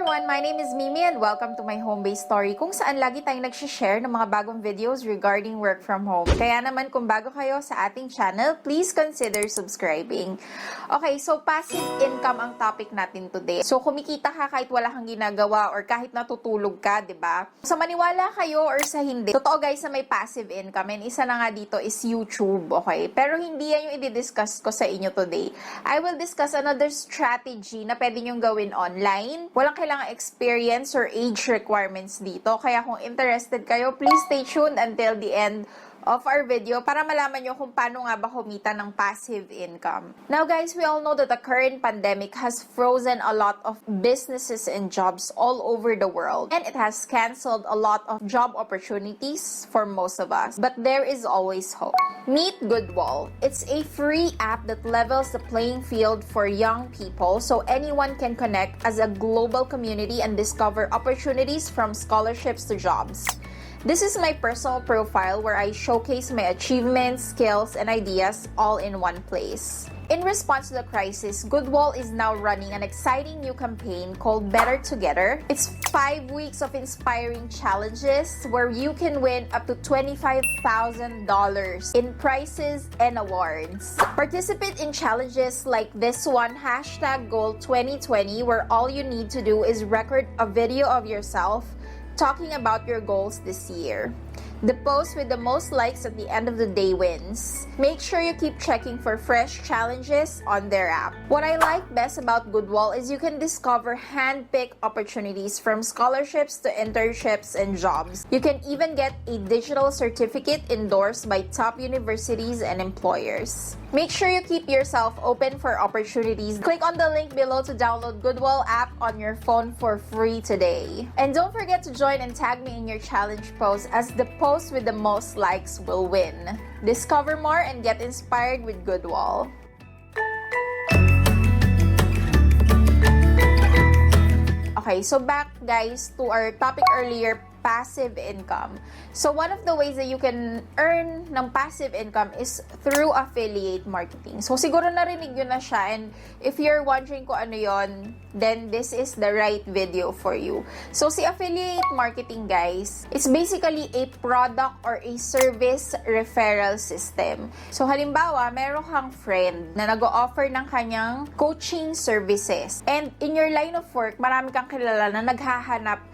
everyone! My name is Mimi and welcome to my home-based story kung saan lagi tayong nag-share ng mga bagong videos regarding work from home. Kaya naman kung bago kayo sa ating channel, please consider subscribing. Okay, so passive income ang topic natin today. So kumikita ka kahit wala kang ginagawa or kahit natutulog ka, di ba? Sa maniwala kayo or sa hindi, totoo guys na may passive income and isa na nga dito is YouTube, okay? Pero hindi yan yung i-discuss ko sa inyo today. I will discuss another strategy na pwede nyong gawin online. Walang kailangang experience or age requirements dito. Kaya kung interested kayo, please stay tuned until the end of our video para malaman nyo kung paano nga ba kumita ng passive income. Now guys, we all know that the current pandemic has frozen a lot of businesses and jobs all over the world. And it has canceled a lot of job opportunities for most of us. But there is always hope. Meet Goodwall. It's a free app that levels the playing field for young people so anyone can connect as a global community and discover opportunities from scholarships to jobs. This is my personal profile where I showcase my achievements, skills, and ideas all in one place. In response to the crisis, Goodwall is now running an exciting new campaign called Better Together. It's 5 weeks of inspiring challenges where you can win up to $25,000 in prizes and awards. Participate in challenges like this one, #Goal2020, where all you need to do is record a video of yourself talking about your goals this year. The post with the most likes at the end of the day wins. Make sure you keep checking for fresh challenges on their app. What I like best about Goodwall is you can discover hand-picked opportunities from scholarships to internships and jobs. You can even get a digital certificate endorsed by top universities and employers. Make sure you keep yourself open for opportunities. Click on the link below to download Goodwall app on your phone for free today. And don't forget to join and tag me in your challenge post as the post with the most likes will win. Discover more and get inspired with Goodwall. Okay, so back guys to our topic earlier, passive income. So one of the ways that you can earn ng passive income is through affiliate marketing. So siguro narinig nyo na siya, and if you're wondering kung ano yon, then this is the right video for you. So si affiliate marketing guys, it's basically a product or a service referral system. So halimbawa, meron kang friend na nag-o-offer ng kanyang coaching services, and in your line of work, marami kang kilala na naghahanap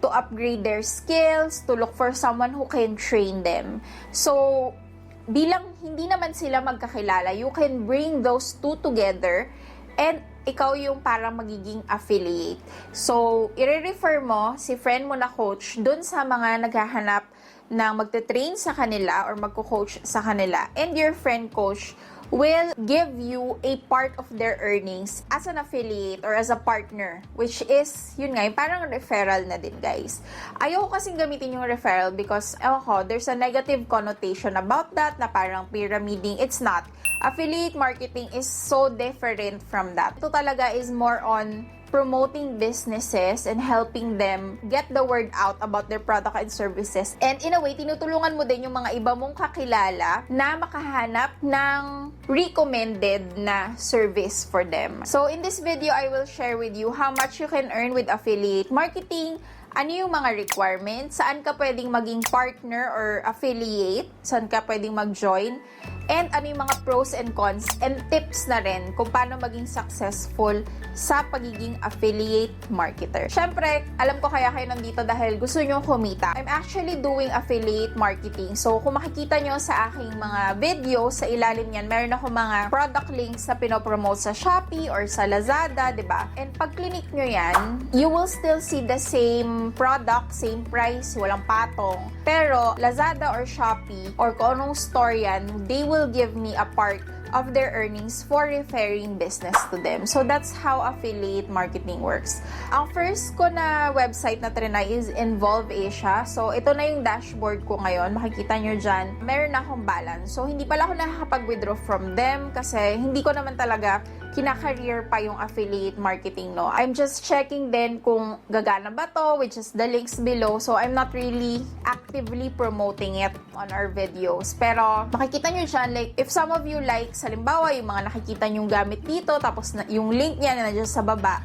to upgrade their skills, to look for someone who can train them. So, bilang hindi naman sila magkakilala, you can bring those two together and ikaw yung parang magiging affiliate. So, i-refer mo si friend mo na coach dun sa mga naghahanap ng magte-train sa kanila or magko-coach sa kanila, and your friend coach will give you a part of their earnings as an affiliate or as a partner, which is, yun nga, parang referral na din, guys. Ayoko kasing gamitin yung referral because, there's a negative connotation about that na parang pyramiding. It's not. Affiliate marketing is so different from that. Ito talaga is more on promoting businesses and helping them get the word out about their product and services. And in a way, tinutulungan mo din yung mga iba mong kakilala na makahanap ng recommended na service for them. So in this video, I will share with you how much you can earn with affiliate marketing, ano yung mga requirements, saan ka pwedeng maging partner or affiliate, saan ka pwedeng mag-join, and ano yung mga pros and cons and tips na rin kung paano maging successful sa pagiging affiliate marketer. Siyempre, alam ko kaya kayo nandito dahil gusto nyo kumita. I'm actually doing affiliate marketing. So, kung makikita nyo sa aking mga video, sa ilalim yan, meron ako mga product links na pinopromote sa Shopee or sa Lazada, diba? And pag clinic nyo yan, you will still see the same product, same price, walang patong. Pero, Lazada or Shopee or kung anong store yan, they will give me a part of their earnings for referring business to them. So that's how affiliate marketing works. Ang first ko na website na trinay is Involve Asia. So ito na yung dashboard ko ngayon. Makikita nyo dyan, meron na akong balance. So hindi pala ako nakakapag-withdraw from them kasi hindi ko naman talaga kina-career pa yung affiliate marketing, no. I'm just checking din kung gagana ba to, which is the links below. So I'm not really actively promoting it on our videos. Pero makikita nyo dyan, like if some of you like, halimbawa yung mga nakikita nyong gamit dito, tapos yung link niya na nandiyan sa baba,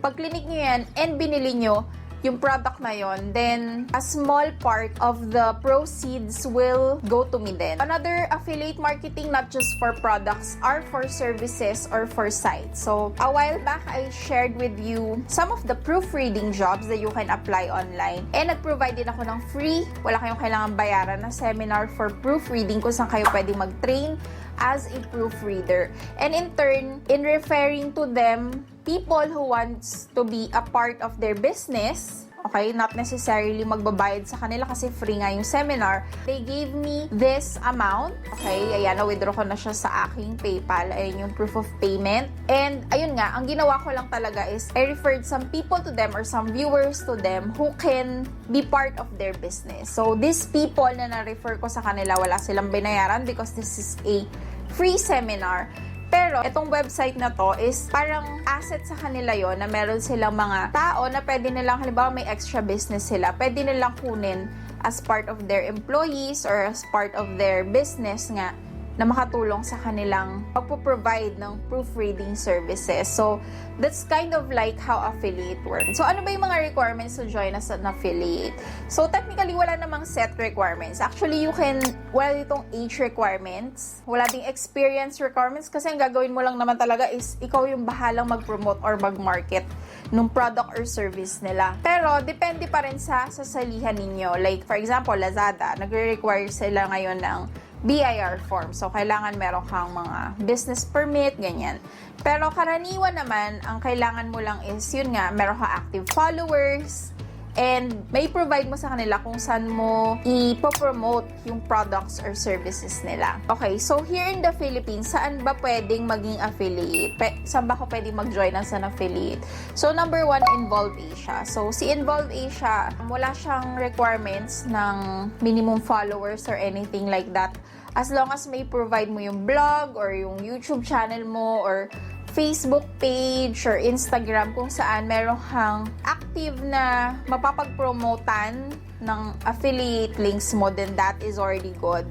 Pag clinic nyo yan and binili nyo yung product na yon, then a small part of the proceeds will go to me then. Another affiliate marketing, not just for products, are for services or for sites. So, a while back, I shared with you some of the proofreading jobs that you can apply online. And nag-provide din ako ng free, wala kayong kailangan bayaran na seminar for proofreading kung saan kayo pwedeng mag-train as a proofreader. And in turn, in referring to them, people who wants to be a part of their business, okay, not necessarily magbabayad sa kanila kasi free nga yung seminar, they gave me this amount, okay, ayan, na-withdraw ko na siya sa aking PayPal, ayan yung proof of payment, and ayun nga, ang ginawa ko lang talaga is, I referred some people to them or some viewers to them who can be part of their business. So, these people na na-refer ko sa kanila, wala silang binayaran because this is a free seminar. Pero, itong website na to is parang asset sa kanila yon na meron silang mga tao na pwede nilang, halimbawa may extra business sila, pwede nilang kunin as part of their employees or as part of their business nga na makatulong sa kanilang pagpo-provide ng proofreading services. So, that's kind of like how affiliate works. So, ano ba yung mga requirements to join as an affiliate? So, technically, wala namang set requirements. Actually, you can, wala ditong age requirements, wala ding experience requirements, kasi ang gagawin mo lang naman talaga is ikaw yung bahalang mag-promote or mag-market nung product or service nila. Pero, depende pa rin sa sasalihan ninyo. Like, for example, Lazada, nagre-require sila ngayon ng BIR form. So, kailangan meron kang mga business permit, ganyan. Pero, karaniwan naman, ang kailangan mo lang is, yun nga, meron kang active followers, and may provide mo sa kanila kung saan mo ipopromote yung products or services nila. Okay, so here in the Philippines, saan ba pwedeng maging affiliate? Saan ba ako pwedeng mag-join as an affiliate? So, number one, Involve Asia. So, si Involve Asia, wala siyang requirements ng minimum followers or anything like that. As long as may provide mo yung blog or yung YouTube channel mo or Facebook page or Instagram kung saan meron kang active na mapapag-promotan ng affiliate links mo, then that is already good.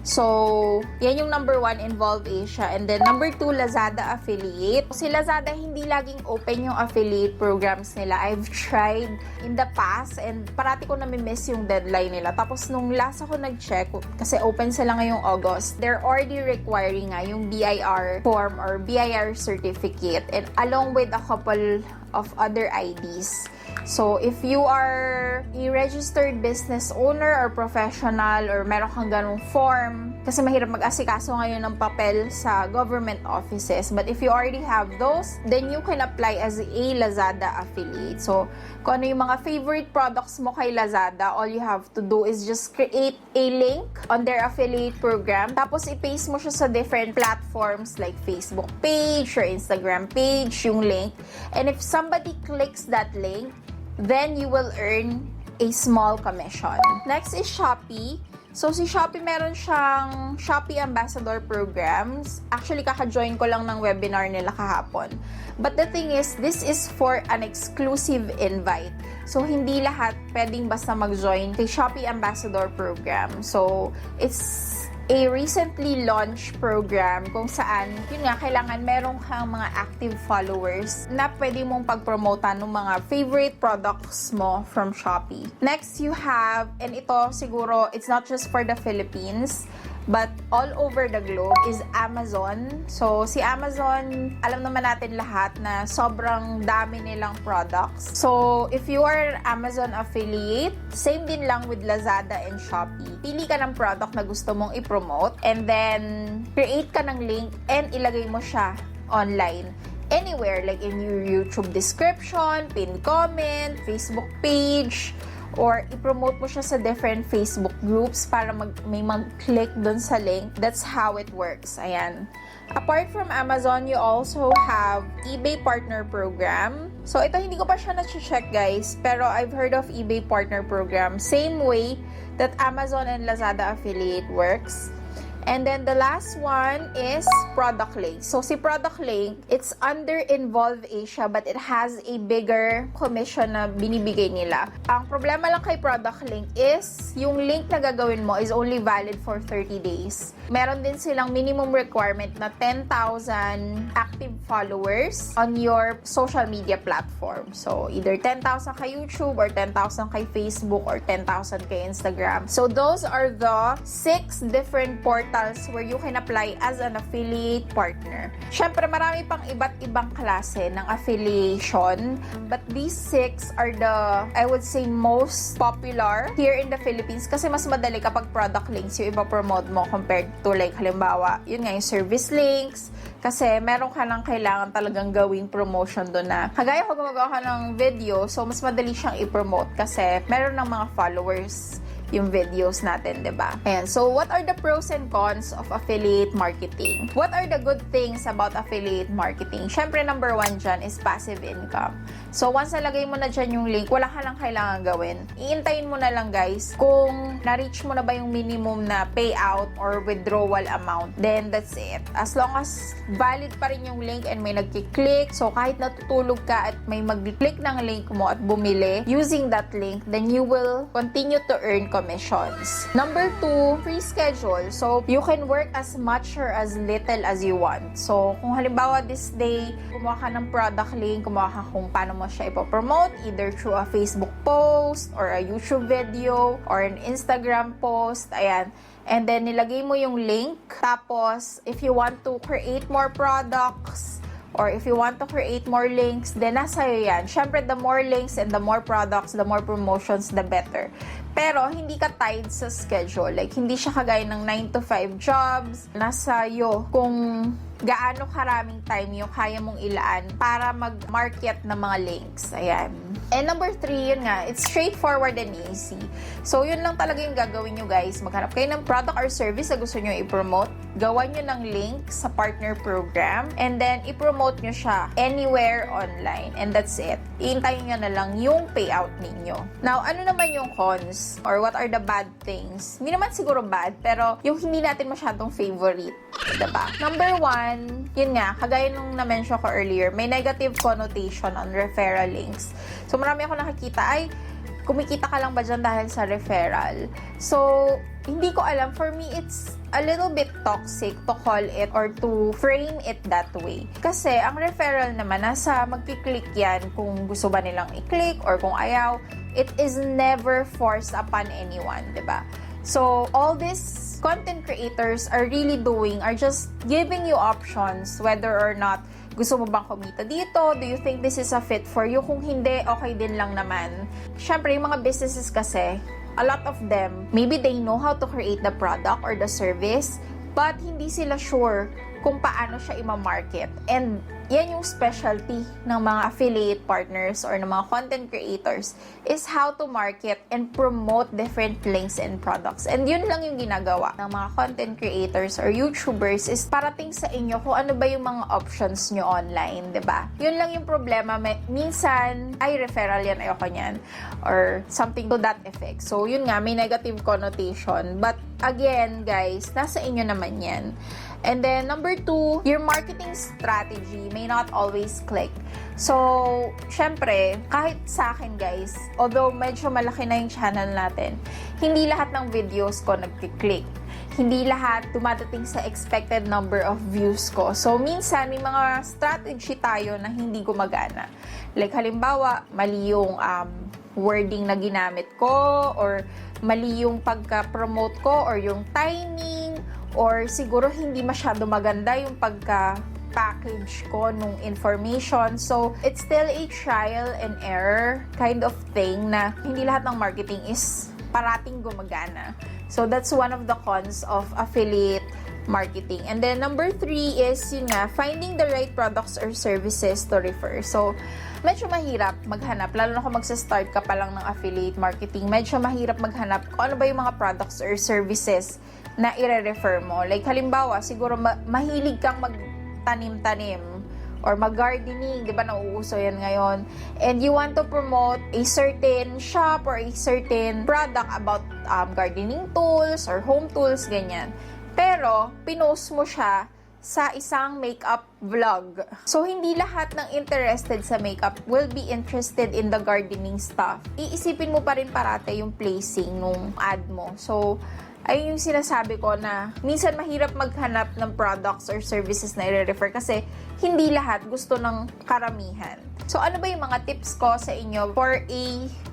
So, yan yung number one, Involve Asia. And then number two, Lazada affiliate. Si Lazada, hindi laging open yung affiliate programs nila. I've tried in the past and parati ko nami-miss yung deadline nila. Tapos nung last ako nag-check, kasi open sila ngayong August, they're already requiring nga yung BIR form or BIR certificate and along with a couple of other IDs. So, if you are a registered business owner or professional or meron kang ganung form, kasi mahirap mag-asikaso ngayon ng papel sa government offices. But if you already have those, then you can apply as a Lazada affiliate. So, kung ano yung mga favorite products mo kay Lazada, all you have to do is just create a link on their affiliate program. Tapos, i-paste mo siya sa different platforms like Facebook page or Instagram page, yung link. And if somebody clicks that link, then you will earn a small commission. Next is Shopee. So, si Shopee meron siyang Shopee Ambassador Programs. Actually, kaka-join ko lang ng webinar nila kahapon. But the thing is, this is for an exclusive invite. So, hindi lahat pwedeng basta mag-join kay Shopee Ambassador Program. So, it's a recently launched program kung saan, yun nga, kailangan meron kang mga active followers na pwede mong pag-promotan ng mga favorite products mo from Shopee. Next, you have, and ito siguro, it's not just for the Philippines, but all over the globe is Amazon. So, si Amazon, alam naman natin lahat na sobrang dami nilang products. So, if you are an Amazon affiliate, same din lang with Lazada and Shopee. Pili ka ng product na gusto mong i-promote and then create ka ng link and ilagay mo siya online. Anywhere, like in your YouTube description, pinned comment, Facebook page, or i-promote mo siya sa different Facebook groups para may mag-click dun sa link. That's how it works. Ayan. Apart from Amazon, you also have eBay Partner Program. So, ito hindi ko pa siya na-check, guys. Pero I've heard of eBay Partner Program. Same way that Amazon and Lazada affiliate works. And then the last one is product link. So si product link, it's under Involve Asia but it has a bigger commission na binibigay nila. Ang problema lang kay product link is yung link na gagawin mo is only valid for 30 days. Meron din silang minimum requirement na 10,000 active followers on your social media platform. So either 10,000 kay YouTube or 10,000 kay Facebook or 10,000 kay Instagram. So those are the 6 different portals where you can apply as an affiliate partner. Syempre, marami pang iba't ibang klase ng affiliation, but these 6 are the, I would say, most popular here in the Philippines kasi mas madali kapag product links yung ipapromote mo compared to like halimbawa, yun nga yung service links, kasi meron ka lang kailangan talagang gawing promotion doon na kagaya ko gumagawa ka ng video, so mas madali siyang i-promote kasi meron ng mga followers yung videos natin, diba? Ayan. So, what are the pros and cons of affiliate marketing? What are the good things about affiliate marketing? Syempre, number 1 dyan is passive income. So, once nalagay mo na dyan yung link, wala ka lang kailangan gawin. Iintayin mo na lang, guys, kung na-reach mo na ba yung minimum na payout or withdrawal amount, then that's it. As long as valid pa rin yung link and may nagkiklik, so kahit natutulog ka at may mag-click ng link mo at bumili using that link, then you will continue to earn commissions. Number 2, free schedule. So, you can work as much or as little as you want. So, kung halimbawa this day, kumuha ka ng product link, kumuha ka kung paano mo siya ipopromote, either through a Facebook post, or a YouTube video, or an Instagram post, ayan. And then, nilagay mo yung link. Tapos, if you want to create more products, or if you want to create more links, then nasa iyo yan. Syempre, the more links and the more products, the more promotions, the better. Pero, hindi ka tied sa schedule. Like, hindi siya kagaya ng 9 to 5 jobs. Nasa iyo kung gaano karaming time yung kaya mong ilaan para mag-market ng mga links. Ayan. And number 3, yun nga, it's straightforward and easy. So, yun lang talaga yung gagawin nyo, guys. Maghanap kayo ng product or service na gusto nyo i-promote. Gawan nyo ng link sa partner program. And then, i-promote nyo siya anywhere online. And that's it. Iintayin nyo na lang yung payout ninyo. Now, ano naman yung cons? Or what are the bad things? Hindi naman siguro bad, pero yung hindi natin masyadong favorite. Diba? Number 1, yun nga, kagaya nung na-mention ko earlier, may negative connotation on referral links. So, marami ako nakikita, ay, kumikita ka lang ba dyan dahil sa referral? So, hindi ko alam. For me, it's a little bit toxic to call it or to frame it that way. Kasi, ang referral naman, nasa magkiklik yan kung gusto ba nilang i-click or kung ayaw. It is never forced upon anyone, diba? So, all these content creators are really doing are just giving you options whether or not gusto mo bang kumita dito? Do you think this is a fit for you? Kung hindi, okay din lang naman. Siyempre, yung mga businesses kasi, a lot of them, maybe they know how to create the product or the service, but hindi sila sure kung paano siya i-market. And yan yung specialty ng mga affiliate partners or ng mga content creators is how to market and promote different links and products. And yun lang yung ginagawa ng mga content creators or YouTubers is parating sa inyo kung ano ba yung mga options nyo online, diba? Yun lang yung problema. Minsan, ay, referral yan, ayoko nyan. Or something to that effect. So, yun nga, may negative connotation. But, again, guys, nasa inyo naman yan. And then, number 2, your marketing strategy may not always click. So, syempre, kahit sa akin, guys, although medyo malaki na yung channel natin, hindi lahat ng videos ko nagki-click. Hindi lahat dumadating sa expected number of views ko. So, minsan, may mga strategy tayo na hindi gumagana. Like, halimbawa, mali yung wording na ginamit ko, or mali yung pagka-promote ko, or yung timing, or siguro hindi masyado maganda yung pagka-package ko nung information. So, it's still a trial and error kind of thing na hindi lahat ng marketing is parating gumagana. So, that's one of the cons of affiliate marketing. And then, number 3 is, yun nga, finding the right products or services to refer. So, medyo mahirap maghanap, lalo na kung magsa-start ka pa lang ng affiliate marketing, medyo mahirap maghanap kung ano ba yung mga products or services na i-refer mo. Like, halimbawa, siguro mahilig kang magtanim-tanim or mag-gardening, di ba, nauuso yan ngayon, and you want to promote a certain shop or a certain product about gardening tools or home tools, ganyan. pero pinost mo siya sa isang makeup vlog. So, hindi lahat ng interested sa makeup will be interested in the gardening stuff. Iisipin mo pa rin parate yung placing nung ad mo. So, ayun yung sinasabi ko na minsan mahirap maghanap ng products or services na i-refer kasi hindi lahat gusto ng karamihan. So, ano ba yung mga tips ko sa inyo for a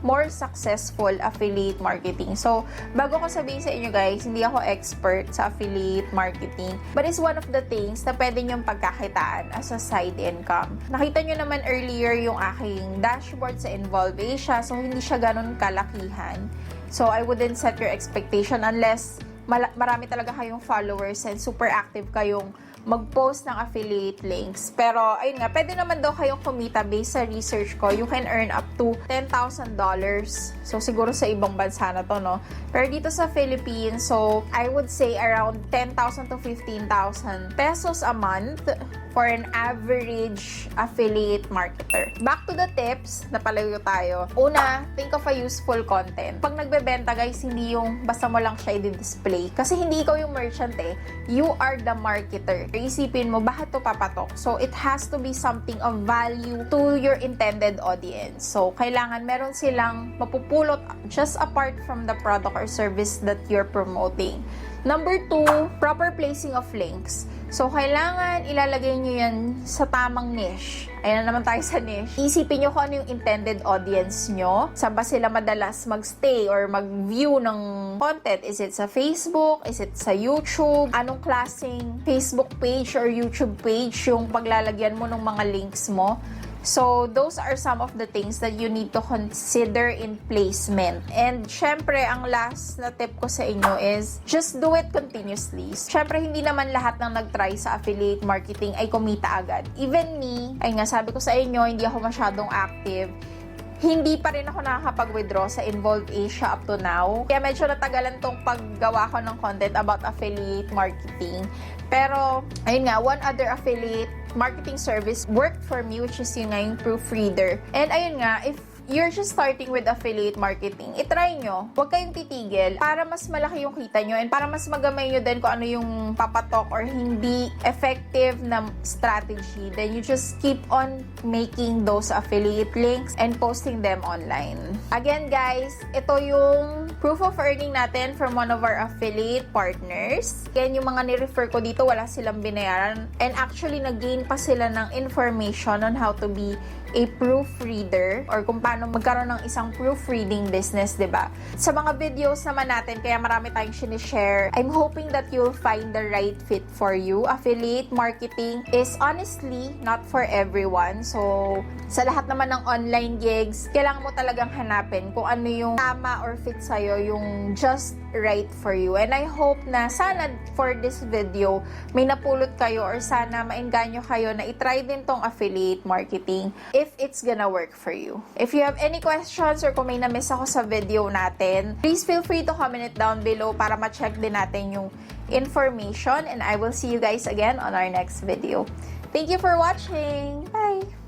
more successful affiliate marketing? So, bago ko sabihin sa inyo guys, hindi ako expert sa affiliate marketing, but it's one of the things na pwede nyong pagkakitaan as a side income. Nakita nyo naman earlier yung aking dashboard sa Involve Asia, so hindi siya ganun kalakihan. So, I wouldn't set your expectation unless marami talaga kayong followers and super active kayong mag-post ng affiliate links. Pero, ayun nga, pwede naman daw kayong kumita based sa research ko. You can earn up to $10,000. So, siguro sa ibang bansa na to, no? Pero dito sa Philippines, so, I would say around 10,000 to 15,000 pesos a month for an average affiliate marketer. Back to the tips, napalayo tayo. Una, think of a useful content. Pag nagbebenta, guys, hindi yung basta mo lang siya i-display. Kasi hindi ikaw yung merchant eh. You are the marketer. Isipin mo, bakit to papatok? So, it has to be something of value to your intended audience. So, kailangan meron silang mapupulot just apart from the product or service that you're promoting. Number 2, proper placing of links. So, kailangan ilalagay nyo yan sa tamang niche. Ayan na naman tayo sa niche. Isipin nyo kung ano yung intended audience nyo. Saan ba sila madalas magstay or mag-view ng content? Is it sa Facebook? Is it sa YouTube? Anong klaseng Facebook page or YouTube page yung paglalagyan mo ng mga links mo? So, those are some of the things that you need to consider in placement. And, syempre, ang last na tip ko sa inyo is just do it continuously. Syempre, hindi naman lahat ng nag-try sa affiliate marketing ay kumita agad. Even me, ay nga, sabi ko sa inyo, hindi ako masyadong active. Hindi pa rin ako nakakapag-withdraw sa Involve Asia up to now. Kaya medyo natagalan tong paggawa ko ng content about affiliate marketing. Pero, ayun nga, one other affiliate marketing service worked for me, which is yung proofreader. And ayun nga, if you're just starting with affiliate marketing, itry nyo. Huwag kayong titigil para mas malaki yung kita nyo and para mas magamay nyo din kung ano yung papatok or hindi effective na strategy. Then you just keep on making those affiliate links and posting them online. Again guys, ito yung proof of earning natin from one of our affiliate partners. Again, yung mga ni-refer ko dito, wala silang binayaran. And actually, nag-gain pa sila ng information on how to be a proofreader or kung paano magkaroon ng isang proofreading business, diba? Sa mga videos naman natin, kaya marami tayong sinishare, I'm hoping that you'll find the right fit for you. Affiliate marketing is honestly not for everyone. So, sa lahat naman ng online gigs, kailangan mo talagang hanapin kung ano yung tama or fit sa'yo, yung just right for you. And I hope na sana for this video, may napulot kayo or sana maengganyo kayo na itry din tong affiliate marketing if it's gonna work for you. If you have any questions or kung may na-miss ako sa video natin, please feel free to comment it down below para ma-check din natin yung information and I will see you guys again on our next video. Thank you for watching! Bye!